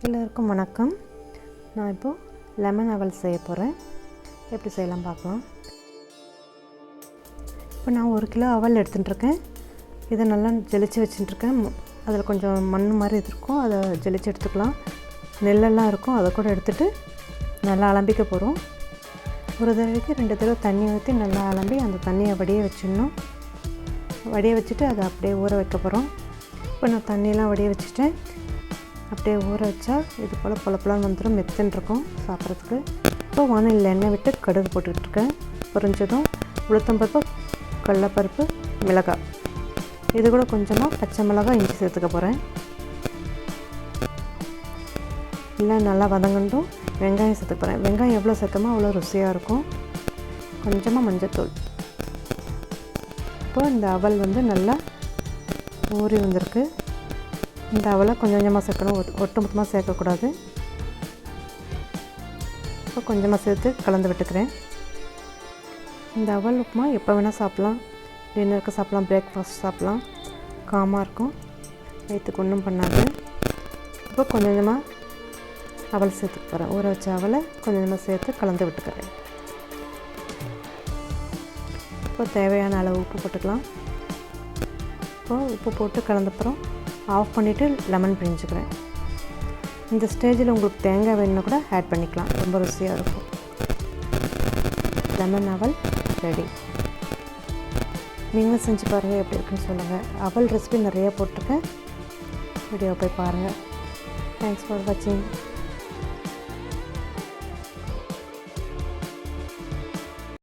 எல்லோருக்கும் வணக்கம். நான் இப்போது லெமன் அவல் செய்ய போகிறேன். எப்படி செய்யலாம் பார்க்கலாம். இப்போ நான் 1 கிலோ அவல் எடுத்துட்டுருக்கேன். இதை நல்லா ஜலிச்சு வச்சுட்டுருக்கேன். அதில் கொஞ்சம் மண் மாதிரி இருக்கும், அதை ஜலிச்சு எடுத்துக்கலாம். நெல்லெல்லாம் இருக்கும், அதை கூட எடுத்துகிட்டு நல்லா அலம்பிக்க போகிறோம். ஒரு தடவைக்கு 2 தடவை தண்ணி ஊற்றி நல்லா அலம்பி அந்த தண்ணியை வடிய வச்சிடணும். வடிய வச்சுட்டு அதை அப்படியே ஊற வைக்க போகிறோம். இப்போ நான் தண்ணியெலாம் வடிய வச்சுட்டேன். அப்படியே ஊற வச்சா இது போல் பொலப்பொலன்னு வந்துடும், மெத்துன்னு இருக்கும் சாப்பிட்றதுக்கு. இப்போ வானலில் எண்ணெய் விட்டு கடுகு போட்டுக்கிட்டுருக்கேன். பொரிஞ்சதும் உளுத்தம்பருப்பு, கடலைப்பருப்பு, மிளகாய், இது கூட கொஞ்சமாக பச்சை மிளகாய், இஞ்சி சேர்த்துக்க போகிறேன். இல்லை நல்லா வதங்கட்டும். வெங்காயம் சேர்த்துக்க போகிறேன். வெங்காயம் எவ்வளோ சேர்த்தோமோ அவ்வளோ ருசியாக இருக்கும். கொஞ்சமாக மஞ்சத்தூள். இப்போ இந்த அவல் நல்லா ஊறி வந்திருக்கு. இந்த அவலை கொஞ்சம் கொஞ்சமாக சேர்க்கணும், ஒட்டு மொத்தமாக சேர்க்கக்கூடாது. இப்போ கொஞ்சமாக சேர்த்து கலந்து விட்டுக்கிறேன். இந்த அவல் உப்புமா எப்போ வேணால் சாப்பிட்லாம். டின்னருக்கு சாப்பிட்லாம், பிரேக்ஃபாஸ்ட் சாப்பிட்லாம். காமாக இருக்கும், வயிற்றுக்கு ஒன்றும் பண்ணாது. இப்போ கொஞ்சம் கொஞ்சமாக அவல் சேர்த்துக்க போகிறேன். ஊற வச்ச அவலை கொஞ்சம் கொஞ்சமாக சேர்த்து கலந்து விட்டுக்கிறேன். இப்போ தேவையான அளவு உப்பு போட்டுக்கலாம். இப்போ உப்பு போட்டு கலந்தப்புறம் ஆஃப் பண்ணிவிட்டு லெமன் பிழிஞ்சுக்கிறேன். இந்த ஸ்டேஜில் உங்களுக்கு தேங்காய் வேணுன்னா கூட ஆட் பண்ணிக்கலாம், ரொம்ப ருசியாக இருக்கும். லெமன் அவல் ரெடி. நீங்களும் செஞ்சு பாருங்கள், எப்படி இருக்குன்னு சொல்லுங்கள். அவல் ரெசிபி நிறையா போட்டிருக்கேன், வீடியோ போய் பாருங்கள். தேங்க்ஸ் ஃபார் வாட்சிங்.